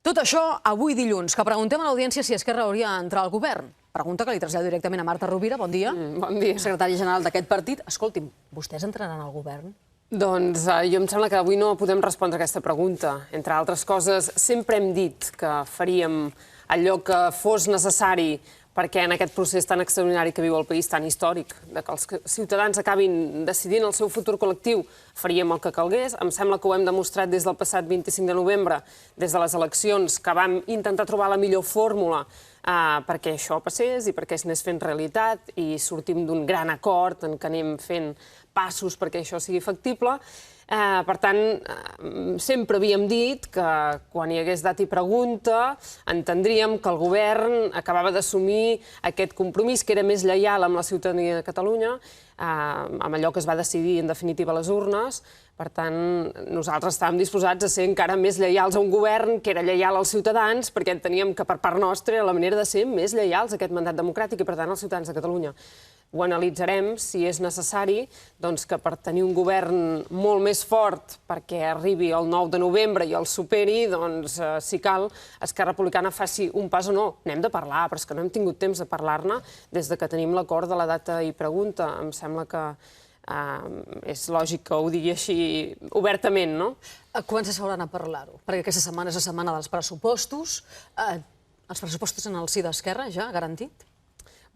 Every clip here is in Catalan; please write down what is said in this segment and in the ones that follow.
Tot això avui dilluns, que preguntem a l'audiència si Esquerra hauria d'entrar al govern. Pregunta que li trasllado directament a Marta Rovira. Bon dia. Bon dia. Secretària general d'aquest partit. Escolti'm, vostès entraran al govern? Doncs jo em sembla que avui no podem respondre a aquesta pregunta. Entre altres coses, sempre hem dit que faríem allò que fos necessari perquè en aquest procés tan extraordinari que viu el país, tan històric, de que els ciutadans acabin decidint el seu futur col·lectiu, faríem el que calgués. Em sembla que ho hem demostrat des del passat 25 de novembre, des de les eleccions, que vam intentar trobar la millor fórmula perquè això passés i perquè es anés fent realitat i sortim d'un gran acord en què anem fent passos perquè això sigui factible. Per tant, sempre havíem dit que quan hi hagués dat i pregunta entendríem que el govern acabava d'assumir aquest compromís que era més lleial amb la ciutadania de Catalunya, amb allò que es va decidir en definitiva a les urnes. Per tant, nosaltres estàvem disposats a ser encara més lleials a un govern que era lleial als ciutadans, perquè enteníem que per part nostra era la manera de ser més lleials a aquest mandat democràtic i per tant als ciutadans de Catalunya. Ho analitzarem, si és necessari, doncs que per tenir un govern molt més fort perquè arribi el 9 de novembre i el superi, doncs, si cal, Esquerra Republicana faci un pas o no. N'hem de parlar, però és que no hem tingut temps de parlar-ne des de que tenim l'acord de la data i pregunta. Em sembla que és lògic que ho digui així obertament, no? Quan s'asseuran a parlar-ho? Perquè aquesta setmana és la setmana dels pressupostos. Els pressupostos en el si d'Esquerra, ja, garantit?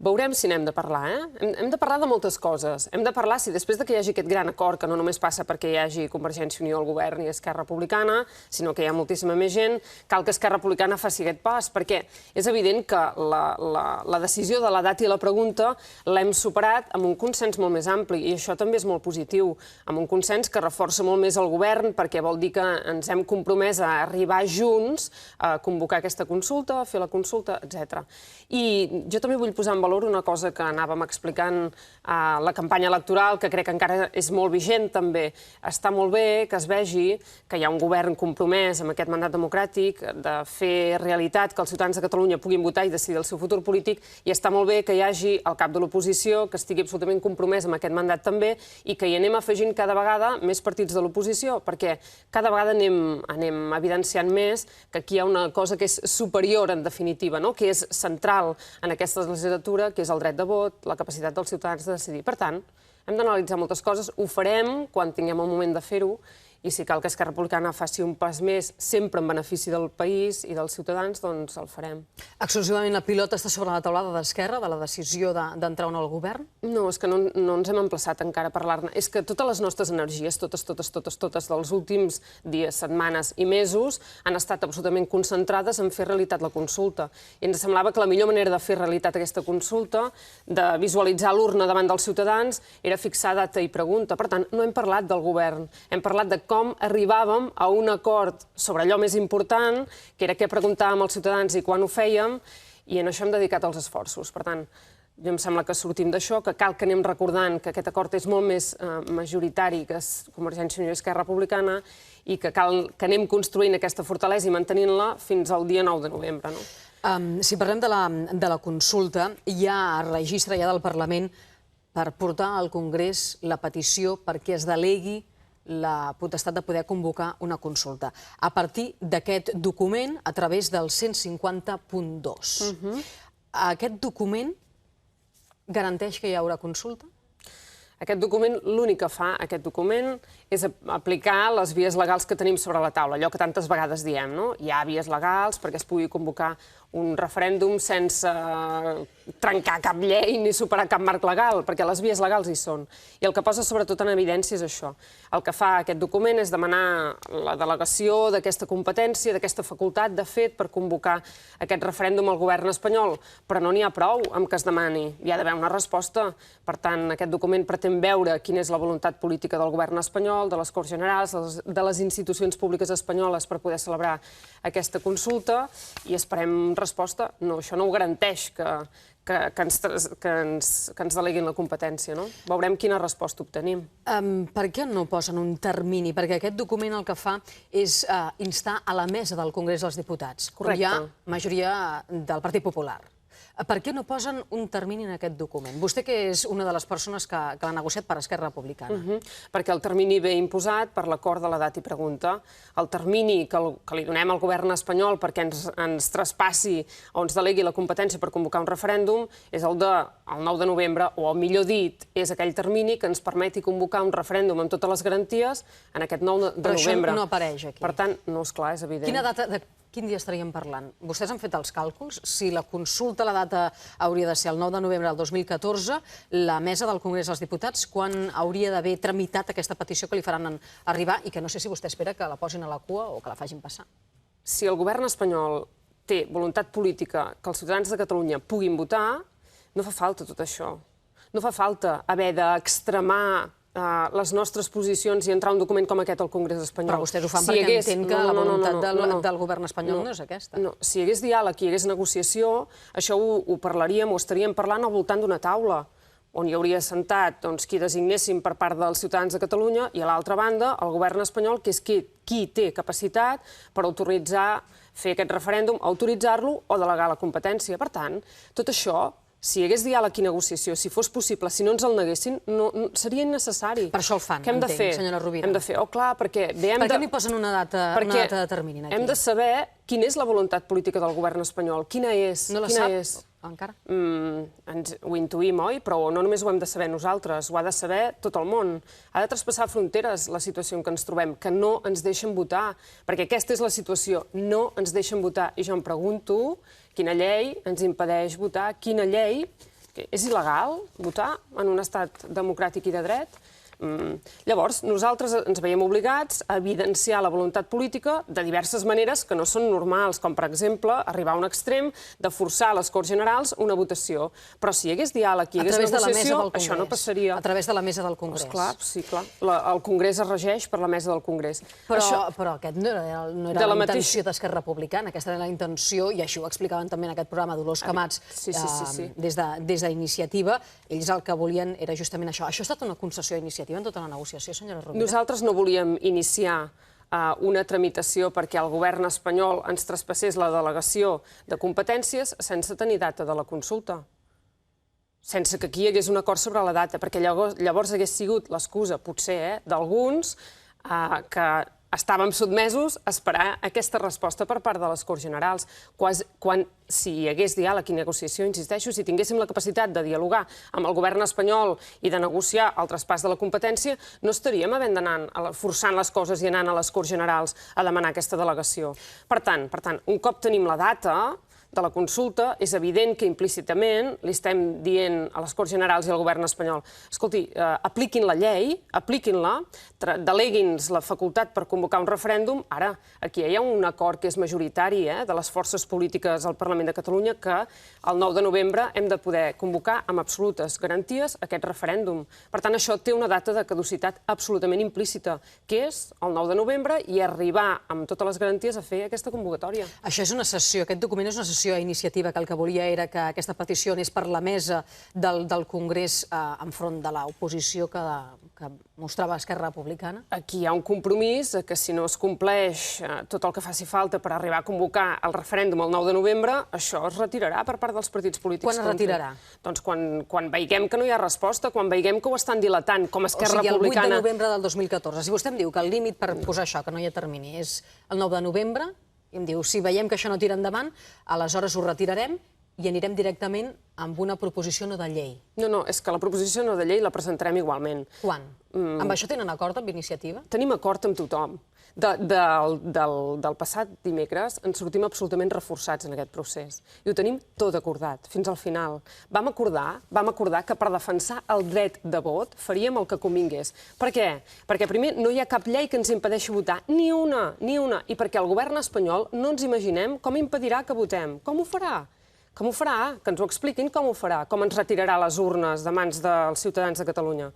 Veurem si n'hem de parlar, Hem de parlar de moltes coses. Hem de parlar si després que hi hagi aquest gran acord, que no només passa perquè hi hagi Convergència i Unió al govern i Esquerra Republicana, sinó que hi ha moltíssima més gent, cal que Esquerra Republicana faci aquest pas, perquè és evident que la decisió de la data i la pregunta l'hem superat amb un consens molt més ampli, i això també és molt positiu, amb un consens que reforça molt més el govern, perquè vol dir que ens hem compromès a arribar junts a convocar aquesta consulta, a fer la consulta, etc. I jo també vull posar en valor una cosa que anàvem explicant a la campanya electoral, que crec que encara és molt vigent també. Està molt bé que es vegi que hi ha un govern compromès amb aquest mandat democràtic de fer realitat que els ciutadans de Catalunya puguin votar i decidir el seu futur polític, i està molt bé que hi hagi el cap de l'oposició que estigui absolutament compromès amb aquest mandat també i que hi anem afegint cada vegada més partits de l'oposició, perquè cada vegada anem evidenciant més que aquí hi ha una cosa que és superior, en definitiva, que és central en aquesta legislatura, que és el dret de vot, la capacitat dels ciutadans de decidir. Per tant, hem d'analitzar moltes coses, ho farem quan tinguem el moment de fer-ho, i si cal que Esquerra Republicana faci un pas més, sempre en benefici del país i dels ciutadans, doncs el farem. Exclusivament la pilota està sobre la taulada d'Esquerra, de la decisió d'entrar o no al govern? No, és que no ens hem emplaçat encara a parlar-ne. És que totes les nostres energies, totes dels últims dies, setmanes i mesos, han estat absolutament concentrades en fer realitat la consulta. I ens semblava que la millor manera de fer realitat aquesta consulta, de visualitzar l'urna davant dels ciutadans, era fixar data i pregunta. Per tant, no hem parlat del govern, hem parlat de com arribàvem a un acord sobre allò més important, que era què preguntàvem als ciutadans i quan ho fèiem, i en això hem dedicat els esforços. Per tant, jo em sembla que sortim d'això, que cal que anem recordant que aquest acord és molt més majoritari que Convergència i Unió i Esquerra Republicana i que cal que anem construint aquesta fortalesa i mantenint-la fins al dia 9 de novembre. Si parlem de la consulta, hi ha registre ja del Parlament per portar al Congrés la petició perquè es delegui la potestat de poder convocar una consulta a partir d'aquest document a través del 150.2. Aquest document garanteix que hi haurà consulta? Aquest document, l'únic que fa aquest document és aplicar les vies legals que tenim sobre la taula, allò que tantes vegades diem, no? Hi ha vies legals perquè es pugui convocar un referèndum sense trencar cap llei ni superar cap marc legal, perquè les vies legals hi són. I el que posa sobretot en evidència és això. El que fa aquest document és demanar la delegació d'aquesta competència, d'aquesta facultat, de fet, per convocar aquest referèndum al govern espanyol. Però no n'hi ha prou amb que es demani. Hi ha d'haver una resposta. Per tant, aquest document pretén veure quina és la voluntat política del govern espanyol, de les Corts Generals, de les institucions públiques espanyoles per poder celebrar aquesta consulta, i esperem resposta. No, això no ho garanteix que ens deleguin la competència, no? Veurem quina resposta obtenim. Per què no posen un termini? Perquè aquest document el que fa és instar a la mesa del Congrés dels Diputats. Correcte. Hi ha majoria del Partit Popular. Per què no posen un termini en aquest document? Vostè que és una de les persones que l'ha negociat per Esquerra Republicana. Perquè el termini ve imposat per l'acord de l'edat i pregunta. El termini que li donem al govern espanyol perquè ens traspassi o ens delegui la competència per convocar un referèndum és el 9 de novembre, o millor dit, és aquell termini que ens permeti convocar un referèndum amb totes les garanties en aquest 9 de novembre. Però això no apareix aquí. Per tant, no, esclar, és evident. Quina data, de quin dia estaríem parlant? Vostès han fet els càlculs? Si la consulta, la data hauria de ser el 9 de novembre del 2014, la mesa del Congrés dels Diputats, quan hauria d'haver tramitat aquesta petició que li faran arribar i que no sé si vostè espera que la posin a la cua o que la facin passar? Si el govern espanyol té voluntat política que els ciutadans de Catalunya puguin votar, no fa falta tot això. No fa falta haver d'extremar les nostres posicions i entrar un document com aquest al Congrés espanyol. Però vostès ho fan perquè entén que la voluntat del govern espanyol no és aquesta. No, si hi hagués diàleg i hi hagués negociació, això ho parlaríem o estaríem parlant al voltant d'una taula on hi hauria sentat qui designéssim per part dels ciutadans de Catalunya i a l'altra banda el govern espanyol, que és qui té capacitat per autoritzar fer aquest referèndum, autoritzar-lo o delegar la competència. Per tant, tot això, si hi hagués diàleg i negociació, si fos possible, si no ens el neguessin, seria innecessari. Per això el fan, entenc, senyora Rovira. Hem de fer, clar, perquè... Per què no hi posen una data de termini aquí? Hem de saber quina és la voluntat política del govern espanyol, quina és. No la sap encara? Ho intuïm, oi? Però no només ho hem de saber nosaltres, ho ha de saber tot el món. Ha de traspassar fronteres la situació en què ens trobem, que no ens deixen votar, perquè aquesta és la situació, no ens deixen votar. I jo em pregunto quina llei ens impedeix votar, quina llei... És il·legal votar en un estat democràtic i de dret? Llavors, nosaltres ens veiem obligats a evidenciar la voluntat política de diverses maneres que no són normals, com, per exemple, arribar a un extrem de forçar a les Corts Generals una votació. Però si hi hagués diàleg i hi hagués negociació, això no passaria. A través de la mesa del Congrés. Clar, sí, clar. El Congrés es regeix per la mesa del Congrés. Però aquest no era la intenció d'Esquerra Republicana, aquesta era la intenció, i així ho explicaven també en aquest programa Dolors Camats, des d'Iniciativa. Ells el que volien era justament això. Això ha estat una concessió a Iniciativa en tota la negociació, senyora Rovira? Nosaltres no volíem iniciar una tramitació perquè el govern espanyol ens traspassés la delegació de competències sense tenir data de la consulta. Sense que aquí hi hagués un acord sobre la data, perquè llavors hagués sigut l'excusa, potser, d'alguns que estàvem sotmesos a esperar aquesta resposta per part de les Corts Generals. Quan, si hi hagués diàleg i negociació, insisteixo, si tinguéssim la capacitat de dialogar amb el govern espanyol i de negociar el traspàs de la competència, no estaríem havent d'anar forçant les coses i anant a les Corts Generals a demanar aquesta delegació. Per tant, un cop tenim la data de la consulta, és evident que implícitament li estem dient a les Corts Generals i al govern espanyol: escolti, apliquin la llei, apliquin-la, deleguin-nos la facultat per convocar un referèndum. Ara, aquí hi ha un acord que és majoritari de les forces polítiques al Parlament de Catalunya que el 9 de novembre hem de poder convocar amb absolutes garanties aquest referèndum. Per tant, això té una data de caducitat absolutament implícita, que és el 9 de novembre i arribar amb totes les garanties a fer aquesta convocatòria. Això és una sessió, aquest document és una sessió a Iniciativa que el que volia era que aquesta petició anés per la mesa del Congrés enfront de l'oposició que mostrava Esquerra Republicana? Aquí hi ha un compromís que si no es compleix tot el que faci falta per arribar a convocar el referèndum el 9 de novembre, això es retirarà per part dels partits polítics. Quan es retirarà? Doncs quan veiguem que no hi ha resposta, quan veiguem que ho estan dilatant, com Esquerra Republicana... O sigui, el 8 de novembre del 2014. Si vostè em diu que el límit per posar això, que no hi ha termini, és el 9 de novembre, i em diu, si veiem que això no tira endavant, aleshores ho retirarem i anirem directament amb una proposició no de llei. No, és que la proposició no de llei la presentarem igualment. Quan? Amb això tenen acord amb Iniciativa? Tenim acord amb tothom. Del passat dimecres ens sortim absolutament reforçats en aquest procés. I ho tenim tot acordat, fins al final. Vam acordar que per defensar el dret de vot faríem el que convingués. Per què? Perquè primer no hi ha cap llei que ens impedeixi votar, ni una, i perquè el govern espanyol no ens imaginem com impedirà que votem. Com ho farà? Com ho farà? Que ens ho expliquin com ho farà, com ens retirarà les urnes de mans dels ciutadans de Catalunya.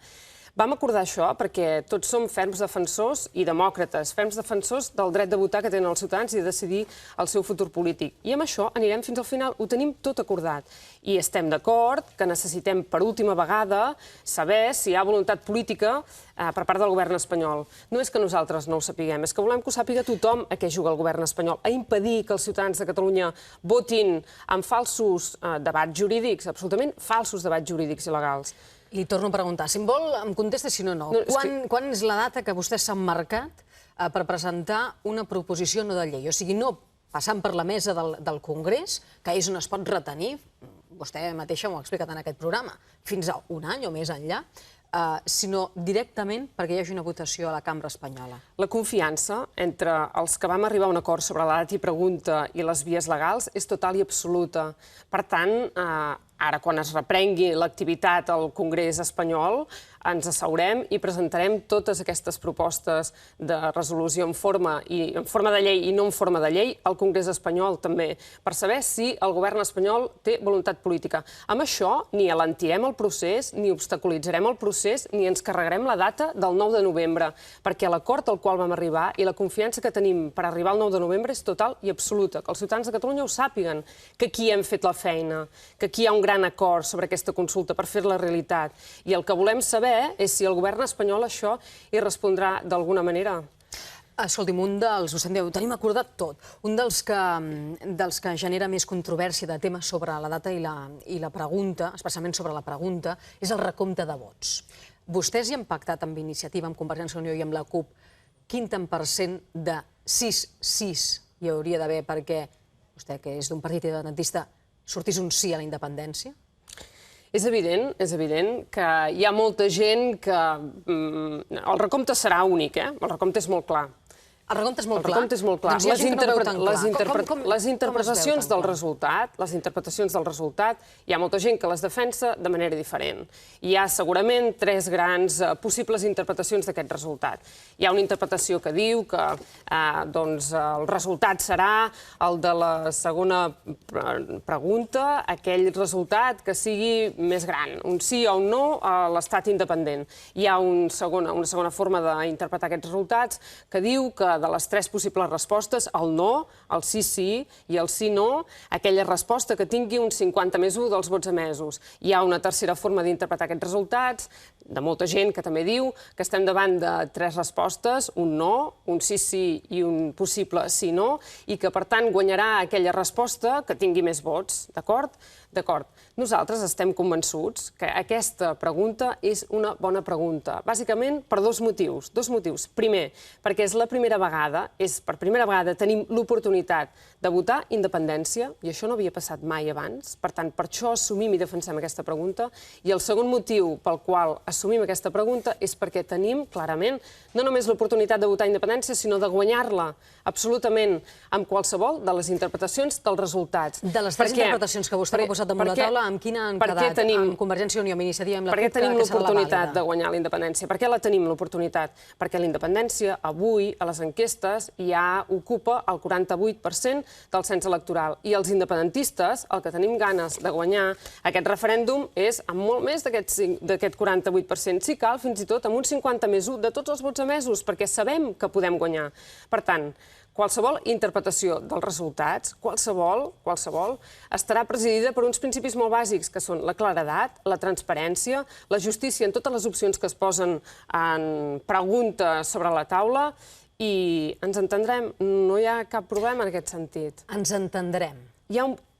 Vam acordar això perquè tots som ferms defensors i demòcrates, ferms defensors del dret de votar que tenen els ciutadans i de decidir el seu futur polític. I amb això anirem fins al final, ho tenim tot acordat. I estem d'acord que necessitem per última vegada saber si hi ha voluntat política per part del govern espanyol. No és que nosaltres no ho sapiguem, és que volem que ho sàpiga tothom a què juga el govern espanyol, a impedir que els ciutadans de Catalunya votin amb falsos debats jurídics, absolutament falsos debats jurídics il·legals. Li torno a preguntar, si em vol, em contesta, si no, no. Quan és la data que vostès s'han marcat per presentar una proposició no de llei? O sigui, no passant per la mesa del Congrés, que és on es pot retenir, vostè mateixa m'ho ha explicat en aquest programa, fins a un any o més enllà, sinó directament perquè hi hagi una votació a la cambra espanyola. La confiança entre els que vam arribar a un acord sobre la data i pregunta i les vies legals és total i absoluta. Per tant, ara, quan es reprengui l'activitat al Congrés espanyol, ens asseurem i presentarem totes aquestes propostes de resolució en forma de llei i no en forma de llei al Congrés espanyol també, per saber si el govern espanyol té voluntat política. Amb això ni alentirem el procés, ni obstaculitzarem el procés, ni ens carregarem la data del 9 de novembre, perquè l'acord al qual vam arribar i la confiança que tenim per arribar al 9 de novembre és total i absoluta, que els ciutadans de Catalunya ho sàpiguen, que aquí hem fet la feina, que aquí hi ha un gran acord sobre aquesta consulta per fer-la realitat. I el que volem saber és si el govern espanyol això hi respondrà d'alguna manera. Escolti'm, vostè em diu, tenim acordat tot. Un dels que genera més controvèrsia de temes sobre la data i la pregunta, especialment sobre la pregunta, és el recompte de vots. Vostès hi han pactat amb Iniciativa, amb Convergència i Unió i amb la CUP, quin tant % de 6-6 hi hauria d'haver perquè vostè, que és d'un partit independentista, sortís un sí a la independència? És evident que hi ha molta gent que... El recompte serà únic, El recompte és molt clar. El recompte és molt clar? El recompte és molt clar. Doncs hi ha gent que no ho veu tan clar. Les interpretacions del resultat, hi ha molta gent que les defensa de manera diferent. Hi ha segurament 3 grans possibles interpretacions d'aquest resultat. Hi ha una interpretació que diu que el resultat serà el de la segona pregunta, aquell resultat que sigui més gran, un sí o un no a l'estat independent. Hi ha una segona forma d'interpretar aquests resultats que diu que de les 3 possibles respostes, el no, el sí i el sí no, aquella resposta que tingui un 50+1 dels vots emesos. Hi ha una tercera forma d'interpretar aquests resultats, de molta gent que també diu que estem davant de 3 respostes, un no, un sí i un possible sí no, i que per tant guanyarà aquella resposta que tingui més vots, d'acord? D'acord. Nosaltres estem convençuts que aquesta pregunta és una bona pregunta, bàsicament per 2 motius. 2 motius. Primer, perquè és la primera vegada, per primera vegada tenim l'oportunitat de votar independència, i això no havia passat mai abans, per tant, per això assumim i defensem aquesta pregunta. I el segon motiu pel qual assumim aquesta pregunta és perquè tenim, clarament, no només l'oportunitat de votar independència, sinó de guanyar-la absolutament amb qualsevol de les interpretacions dels resultats. De les 3 interpretacions que vostè ha posat damunt la taula, amb quina han quedat? Amb Convergència i Unió, amb Iniciativa, amb la CUP, que serà la vàlida? Per què tenim l'oportunitat de guanyar la independència? Per què la tenim, l'oportunitat? Perquè la independència, avui, a les enquestes, ja ocupa el 48% del cens electoral. I els independentistes, el que tenim ganes de guanyar aquest referèndum és amb molt més d'aquest 48%. Si cal, fins i tot amb un 50+1 de tots els vots emesos, perquè sabem que podem guanyar. Per tant, qualsevol interpretació dels resultats, qualsevol, estarà presidida per uns principis molt bàsics, que són la claredat, la transparència, la justícia en totes les opcions que es posen en pregunta sobre la taula, i ens entendrem, no hi ha cap problema en aquest sentit. Ens entendrem.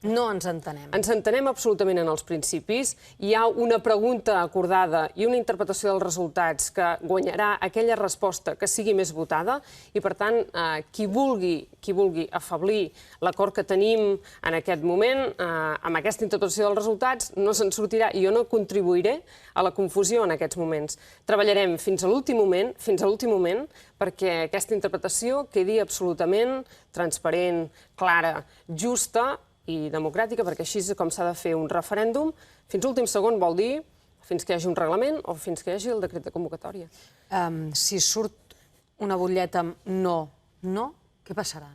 No ens entenem. Ens entenem absolutament en els principis. Hi ha una pregunta acordada i una interpretació dels resultats que guanyarà aquella resposta que sigui més votada i, per tant, qui vulgui afeblir l'acord que tenim en aquest moment amb aquesta interpretació dels resultats no se'n sortirà i jo no contribuiré a la confusió en aquests moments. Treballarem fins a l'últim moment perquè aquesta interpretació quedi absolutament transparent, clara, justa i democràtica, perquè així és com s'ha de fer un referèndum. Fins a l'últim segon vol dir fins que hi hagi un reglament o fins que hi hagi el decret de convocatòria. Si surt una butlleta amb no, què passarà?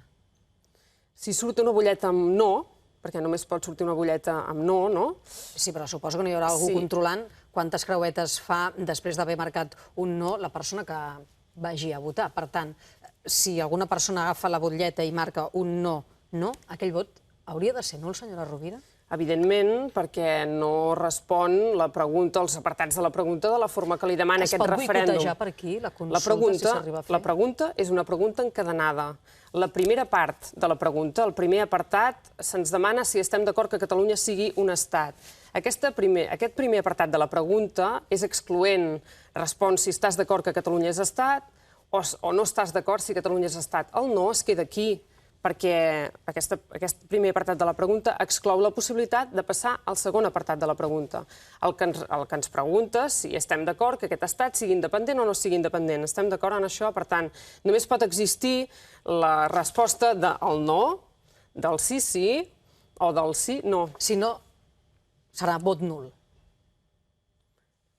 Si surt una butlleta amb no, perquè només pot sortir una butlleta amb no? Sí, però suposo que no hi haurà algú controlant quantes creuetes fa després d'haver marcat un no la persona que vagi a votar. Per tant, si alguna persona agafa la butlleta i marca un no, aquell vot hauria de ser nul, senyora Rovira? Evidentment, perquè no respon la pregunta, els apartats de la pregunta, de la forma que li demana aquest referèndum. Es pot boicotejar per aquí la consulta, si s'arriba a fer? La pregunta és una pregunta encadenada. La primera part de la pregunta, el primer apartat, se'ns demana si estem d'acord que Catalunya sigui un estat. Aquest primer apartat de la pregunta és excloent. Respon si estàs d'acord que Catalunya és estat o no estàs d'acord si Catalunya és estat. El no es queda aquí, perquè aquest primer apartat de la pregunta exclou la possibilitat de passar al segon apartat de la pregunta. El que ens pregunta si estem d'acord que aquest estat sigui independent o no sigui independent. Estem d'acord en això? Per tant, només pot existir la resposta del no, del sí, sí, o del sí, no. Si no, serà vot nul.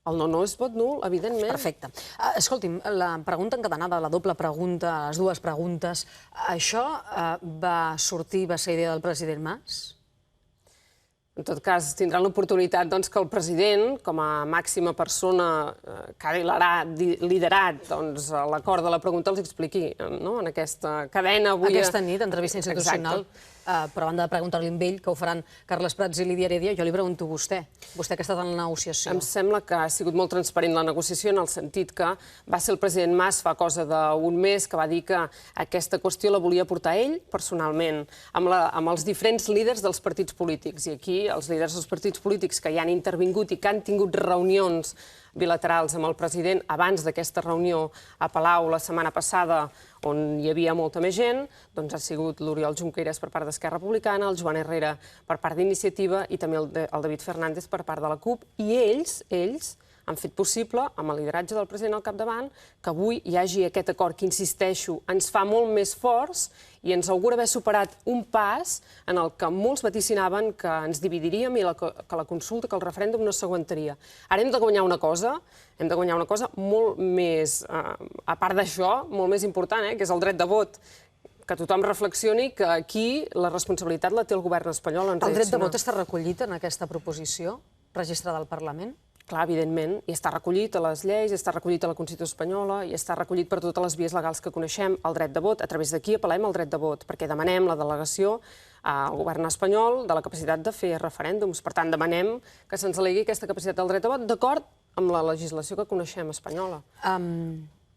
El no és vot nul, evidentment. Perfecte. Escolti'm, la pregunta encadenada, la doble pregunta, les dues preguntes, això va ser idea del president Mas? En tot cas, tindran l'oportunitat que el president, com a màxima persona que ha liderat l'acord de la pregunta, els expliqui en aquesta cadena avui... Aquesta nit, entrevista institucional, però a banda de preguntar-li a ell, que ho faran Carles Prats i Lídia Heredia, jo li pregunto a vostè que ha estat en la negociació. Em sembla que ha sigut molt transparent la negociació en el sentit que va ser el president Mas fa cosa d'un mes que va dir que aquesta qüestió la volia portar ell personalment, amb els diferents líders dels partits polítics. I aquí els líders dels partits polítics que hi han intervingut i que han tingut reunions bilaterals amb el president abans d'aquesta reunió a Palau la setmana passada, on hi havia molta més gent, doncs ha sigut l'Oriol Junqueras per part d'Esquerra Republicana, el Joan Herrera per part d'Iniciativa i també el David Fernández per part de la CUP. I ells han fet possible, amb el lideratge del president al capdavant, que avui hi hagi aquest acord que, insisteixo, ens fa molt més forts i ens augura haver superat un pas en el que molts vaticinaven que ens dividiríem i que la consulta, que el referèndum no s'aguantaria. Ara hem de guanyar una cosa molt més, a part d'això, molt més important, que és el dret de vot. Que tothom reflexioni que aquí la responsabilitat la té el govern espanyol en reaccionar. El dret de vot està recollit en aquesta proposició registrada al Parlament? Clar, evidentment, i està recollit a les lleis, està recollit a la Constitució espanyola i està recollit per totes les vies legals que coneixem, el dret de vot. A través d'aquí apel·lem al dret de vot, perquè demanem la delegació al govern espanyol de la capacitat de fer referèndums. Per tant, demanem que se'ns delegui aquesta capacitat del dret de vot d'acord amb la legislació que coneixem espanyola.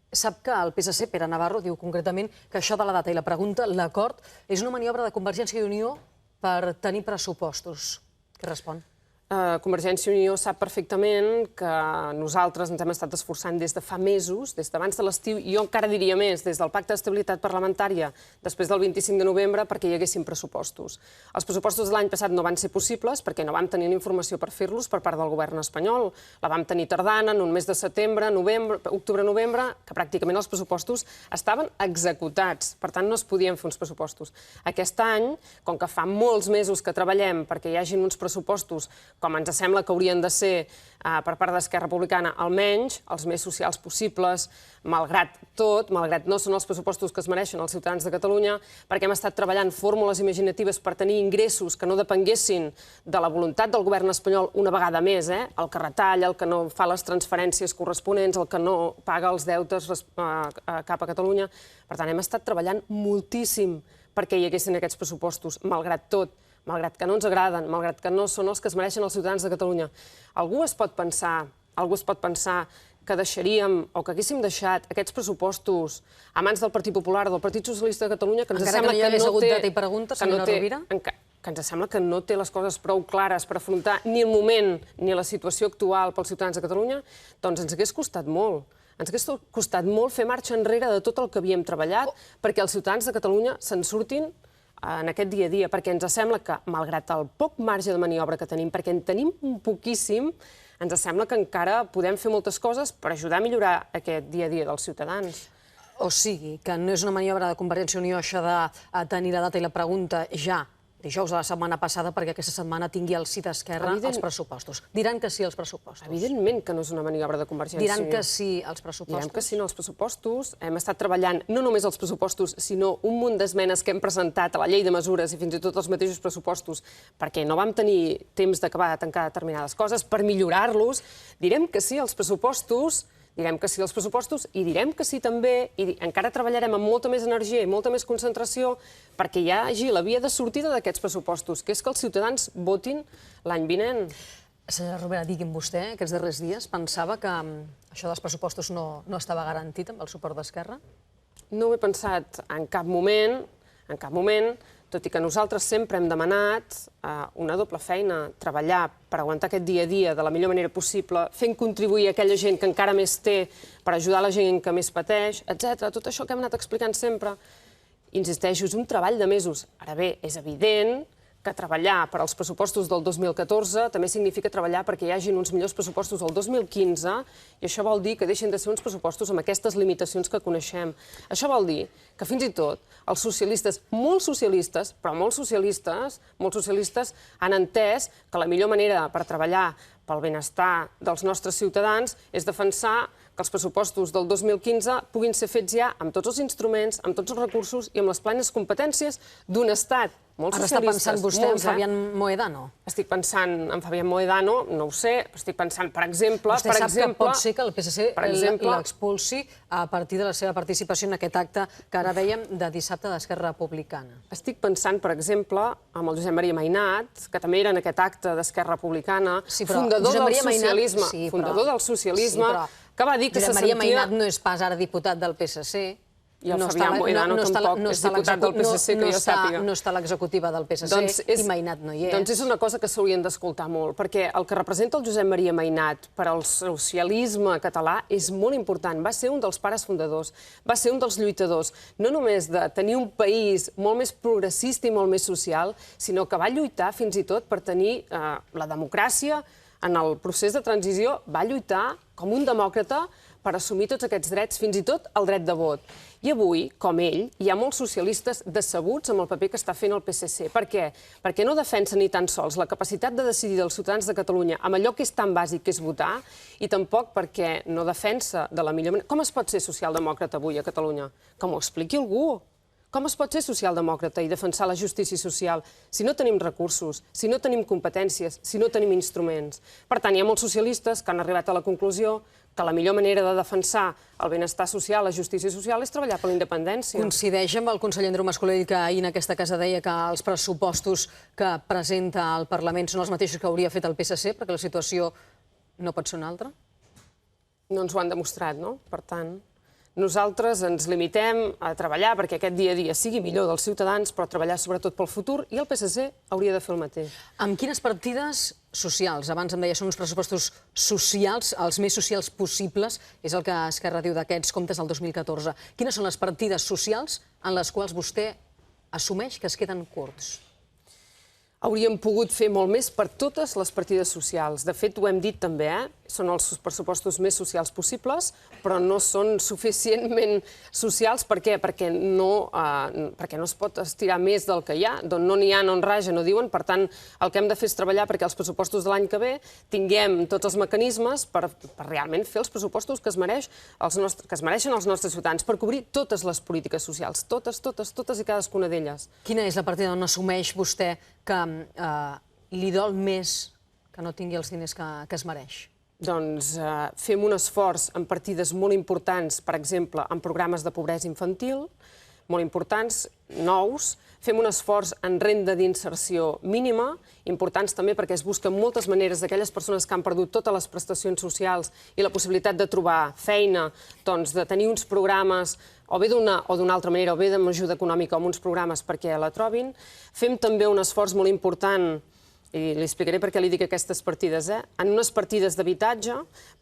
Sap que el PSC, Pere Navarro, diu concretament que això de la data i la pregunta, l'acord, és una maniobra de Convergència i Unió per tenir pressupostos. Què respon? Convergència i Unió sap perfectament que nosaltres ens hem estat esforçant des de fa mesos, des d'abans de l'estiu, i jo encara diria més, des del Pacte d'Estabilitat Parlamentària, després del 25 de novembre, perquè hi haguessin pressupostos. Els pressupostos de l'any passat no van ser possibles perquè no vam tenir la informació per fer-los per part del govern espanyol. La vam tenir tardana en un mes de setembre, octubre-novembre, que pràcticament els pressupostos estaven executats. Per tant, no es podien fer uns pressupostos. Aquest any, com que fa molts mesos que treballem perquè hi hagin uns pressupostos com ens sembla que haurien de ser per part d'Esquerra Republicana, almenys els més socials possibles, malgrat tot, malgrat no són els pressupostos que es mereixen els ciutadans de Catalunya, perquè hem estat treballant fórmules imaginatives per tenir ingressos que no depenguessin de la voluntat del govern espanyol una vegada més, el que retalla, el que no fa les transferències corresponents, el que no paga els deutes cap a Catalunya. Per tant, hem estat treballant moltíssim perquè hi haguessin aquests pressupostos, malgrat tot, malgrat que no ens agraden, malgrat que no són els que es mereixen els ciutadans de Catalunya. Algú es pot pensar que deixaríem o que haguéssim deixat aquests pressupostos a mans del Partit Popular, del Partit Socialista de Catalunya, que ens sembla que no té... data i pregunta, senyora Rovira? Que ens sembla que no té les coses prou clares per afrontar ni el moment ni la situació actual pels ciutadans de Catalunya, doncs ens hagués costat molt. Ens hagués costat molt fer marxa enrere de tot el que havíem treballat perquè els ciutadans de Catalunya se'n surtin en aquest dia a dia, perquè ens sembla que, malgrat el poc marge de maniobra que tenim, perquè en tenim un poquíssim, ens sembla que encara podem fer moltes coses per ajudar a millorar aquest dia a dia dels ciutadans. O sigui, que no és una maniobra de Convergència i Unió això de tenir la data i la pregunta ja dijous de la setmana passada perquè aquesta setmana tingui el sí d'Esquerra als pressupostos. Diran que sí als pressupostos. Evidentment que no és una maniobra de Convergència i Unió. Diran que sí als pressupostos. Direm que sí als pressupostos. Hem estat treballant no només als pressupostos, sinó un munt d'esmenes que hem presentat a la llei de mesures i fins i tot als mateixos pressupostos, perquè no vam tenir temps d'acabar de tancar determinades coses, per millorar-los. Direm que sí als pressupostos, direm que sí als pressupostos i direm que sí també, i encara treballarem amb molta més energia i molta més concentració perquè hi hagi la via de sortida d'aquests pressupostos, que és que els ciutadans votin l'any vinent. Senyora Rovira, digui'm vostè, aquests darrers dies, pensava que això dels pressupostos no estava garantit amb el suport d'Esquerra? No ho he pensat en cap moment, tot i que nosaltres sempre hem demanat una doble feina, treballar per aguantar aquest dia a dia de la millor manera possible, fent contribuir aquella gent que encara més té per ajudar la gent que més pateix, etc. Tot això que hem anat explicant sempre, insisteixo, és un treball de mesos. Ara bé, és evident que treballar per als pressupostos del 2014 també significa treballar perquè hi hagin uns millors pressupostos del 2015 i això vol dir que deixin de ser uns pressupostos amb aquestes limitacions que coneixem. Això vol dir que fins i tot els socialistes, molt socialistes, han entès que la millor manera per treballar pel benestar dels nostres ciutadans és defensar que els pressupostos del 2015 puguin ser fets ja amb tots els instruments, amb tots els recursos i amb les plenes competències d'un estat. Ara està pensant vostè en Fabián Mohedano? Estic pensant en Fabián Mohedano, no ho sé, estic pensant, per exemple... Vostè sap que pot ser que el PSC l'expulsi a partir de la seva participació en aquest acte que ara dèiem de dissabte d'Esquerra Republicana. Estic pensant, per exemple, amb el Josep Maria Mainat, que també era en aquest acte d'Esquerra Republicana, fundador del socialisme, que va dir que se sentia... Josep Maria Mainat no és pas ara diputat del PSC. I el Fabián Mohedano tampoc és diputat del PSC, que jo sàpiga. No està l'executiva del PSC i Mainat no hi és. Doncs és una cosa que s'haurien d'escoltar molt, perquè el que representa el Josep Maria Mainat per al socialisme català és molt important. Va ser un dels pares fundadors, va ser un dels lluitadors, no només de tenir un país molt més progressista i molt més social, sinó que va lluitar fins i tot per tenir la democràcia en el procés de transició, va lluitar com un demòcrata per assumir tots aquests drets, fins i tot el dret de vot. I avui, com ell, hi ha molts socialistes decebuts amb el paper que està fent el PSC. Per què? Perquè no defensa ni tan sols la capacitat de decidir dels ciutadans de Catalunya amb allò que és tan bàsic, que és votar, i tampoc perquè no defensa de la millor manera... Com es pot ser socialdemòcrata avui a Catalunya? Que m'ho expliqui algú. Com es pot ser socialdemòcrata i defensar la justícia social si no tenim recursos, si no tenim competències, si no tenim instruments? Per tant, hi ha molts socialistes que han arribat a la conclusió que la millor manera de defensar el benestar social, la justícia social, és treballar per la independència. Coincideix amb el conseller Andreu Mas-Colell, que ahir en aquesta casa deia que els pressupostos que presenta el Parlament són els mateixos que hauria fet el PSC, perquè la situació no pot ser una altra? No ens ho han demostrat, no? Per tant, nosaltres ens limitem a treballar perquè aquest dia a dia sigui millor dels ciutadans, però treballar sobretot pel futur, i el PSC hauria de fer el mateix. Amb quines partides socials, abans em deia, són uns pressupostos socials, els més socials possibles, és el que Esquerra diu d'aquests comptes del 2014. Quines són les partides socials en les quals vostè assumeix que es queden curts? Hauríem pogut fer molt més per totes les partides socials. De fet, ho hem dit també, són els pressupostos més socials possibles, però no són suficientment socials. Per què? Perquè no es pot estirar més del que hi ha. D'on no n'hi ha, no en raja, no diuen. Per tant, el que hem de fer és treballar perquè els pressupostos de l'any que ve tinguem tots els mecanismes per realment fer els pressupostos que es mereixen els nostres ciutadans, per cobrir totes les polítiques socials, totes i cadascuna d'elles. Quina és la partida on assumeix vostè que li dol més que no tingui els diners que es mereix? Doncs fem un esforç en partides molt importants, per exemple, en programes de pobresa infantil, molt importants, nous. Fem un esforç en renda d'inserció mínima, importants també perquè es busquen moltes maneres d'aquelles persones que han perdut totes les prestacions socials i la possibilitat de trobar feina, doncs de tenir uns programes o bé d'una o d'una altra manera, o bé amb ajuda econòmica o amb uns programes perquè la trobin. Fem també un esforç molt important, i li explicaré per què li dic aquestes partides, en unes partides d'habitatge,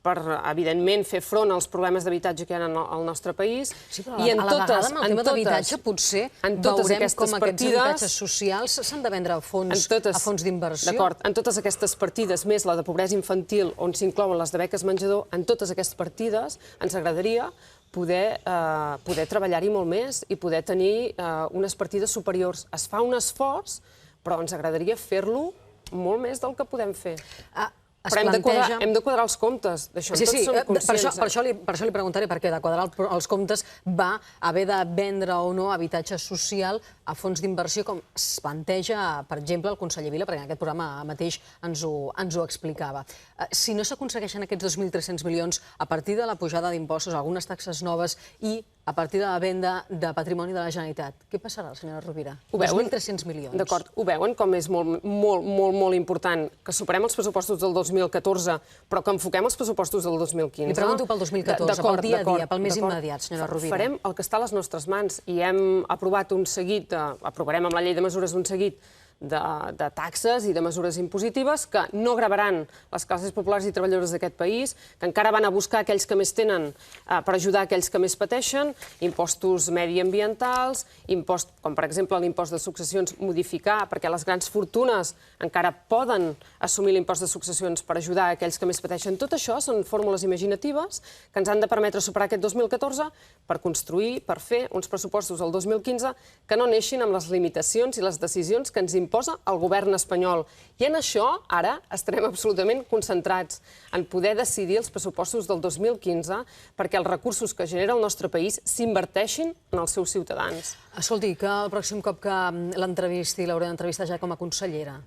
per, evidentment, fer front als problemes d'habitatge que hi ha al nostre país. Sí, però a la vegada, amb el tema d'habitatge, potser veurem com aquests habitatges socials s'han de vendre a fons d'inversió. D'acord, en totes aquestes partides, més la de pobresa infantil, on s'inclouen les de beques menjador, en totes aquestes partides ens agradaria poder treballar-hi molt més i poder tenir unes partides superiors. Es fa un esforç, però ens agradaria fer-lo molt més del que podem fer. Però planteja... hem de quadrar els comptes, d'això tots som conscients. Per això li preguntaré, perquè de quadrar els comptes va haver de vendre o no habitatge social a fons d'inversió, com es planteja, per exemple, el conseller Vila, perquè en aquest programa mateix ens ho explicava. Si no s'aconsegueixen aquests 2.300 milions a partir de la pujada d'impostos, algunes taxes noves i a partir de la venda de patrimoni de la Generalitat, què passarà, senyora Rovira? 2.300 milions. D'acord, ho veuen com és molt important que superem els pressupostos del 2014, però que enfoquem els pressupostos del 2015. Li pregunto pel 2014, pel dia a dia, pel més immediat, senyora Rovira. Farem el que està a les nostres mans i hem aprovat un seguit, aprovarem amb la llei de mesures un seguit de taxes i de mesures impositives que no gravaran les classes populars i treballadores d'aquest país, que encara van a buscar aquells que més tenen per ajudar aquells que més pateixen, impostos mediambientals, com per exemple l'impost de successions modificar, perquè les grans fortunes encara poden assumir l'impost de successions per ajudar aquells que més pateixen. Tot això són fórmules imaginatives que ens han de permetre superar aquest 2014 per construir, per fer uns pressupostos del 2015 que no neixin amb les limitacions i les decisions que ens imposa el govern espanyol. I en això, ara, estarem absolutament concentrats en poder decidir els pressupostos del 2015 perquè els recursos que genera el nostre país s'inverteixin en els seus ciutadans. Escolti, que el pròxim cop que l'entrevisti l'hauré d'entrevistar ja com a consellera.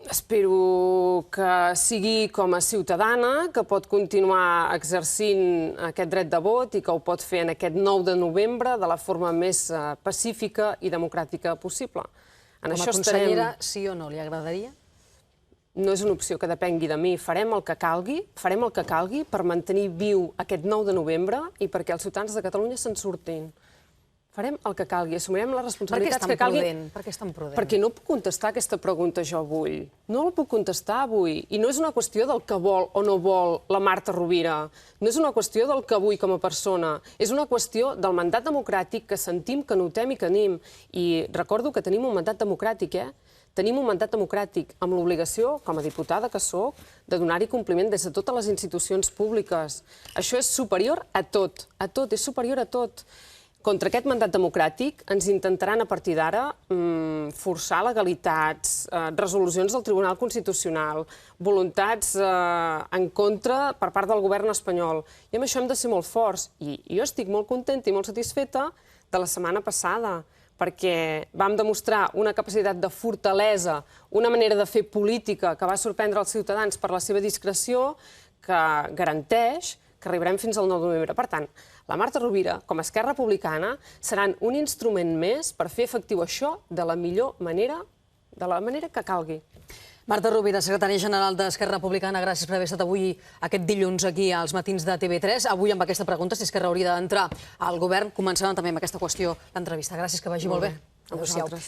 Espero que sigui com a ciutadana, que pot continuar exercint aquest dret de vot i que ho pot fer en aquest 9 de novembre de la forma més pacífica i democràtica possible. Com a consellera, sí o no, li agradaria? No és una opció que depengui de mi. Farem el que calgui per mantenir viu aquest 9 de novembre i perquè els ciutadans de Catalunya se'n surtin. Farem el que calgui, assumirem les responsabilitats que calgui. Per què és tan prudent? Perquè no puc contestar aquesta pregunta jo avui. No la puc contestar avui. I no és una qüestió del que vol o no vol la Marta Rovira. No és una qüestió del que vull com a persona. És una qüestió del mandat democràtic que sentim, que notem i que tenim. I recordo que tenim un mandat democràtic, Tenim un mandat democràtic amb l'obligació, com a diputada que sóc, de donar-hi compliment des de totes les institucions públiques. Això és superior a tot, és superior a tot. Contra aquest mandat democràtic ens intentaran a partir d'ara forçar legalitats, resolucions del Tribunal Constitucional, voluntats en contra per part del govern espanyol. I amb això hem de ser molt forts. I jo estic molt contenta i molt satisfeta de la setmana passada, perquè vam demostrar una capacitat de fortalesa, una manera de fer política que va sorprendre els ciutadans per la seva discreció, que garanteix que arribarem fins al 9 de novembre. Per tant, la Marta Rovira, com a Esquerra Republicana, seran un instrument més per fer efectiu això de la millor manera, de la manera que calgui. Marta Rovira, secretària general d'Esquerra Republicana, gràcies per haver estat avui aquest dilluns aquí als matins de TV3. Avui amb aquesta pregunta, si Esquerra hauria d'entrar al govern, començarem també amb aquesta qüestió l'entrevista. Gràcies, que vagi molt bé. A vosaltres.